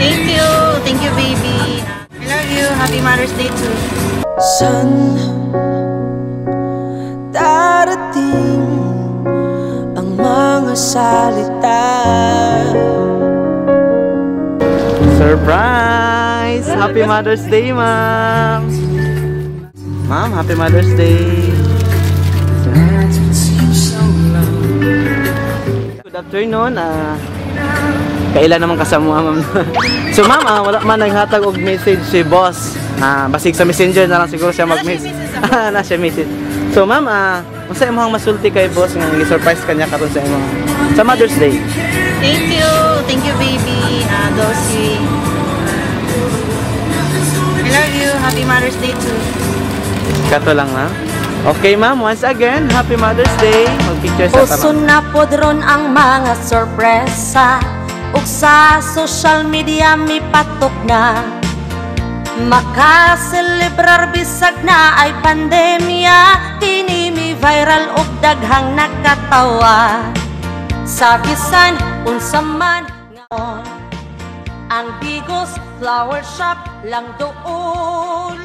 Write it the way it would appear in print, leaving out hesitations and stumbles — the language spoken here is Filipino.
Thank you, baby. I love you. Happy Mother's Day too. San darating ang mga salita? Surprise! Happy Mother's Day, ma'am! Ma'am, happy Mother's Day! Good afternoon. Kailan naman kasama, ma'am? So, ma'am, wala man naghatag og message si boss. Basig sa messenger na lang siguro siya mag-message. Na siya message. So, ma'am, unsa imong masulti kay boss nga i-surprise kanya karon sa imong sa Mother's Day? Thank you, baby. Dosi. I love you. Happy Mother's Day too. Kato lang, ma'am. Okay, ma'am, once again, happy Mother's Day. Mag-picture sa Uso na po dron ang mga sorpresa, ug sa social media mi patok na makaselebrar bisag na ay pandemya. Kini mi viral ug daghang nakatawa. Sa bisan unsa man ngaon, ang Bigos Flower Shop lang doon.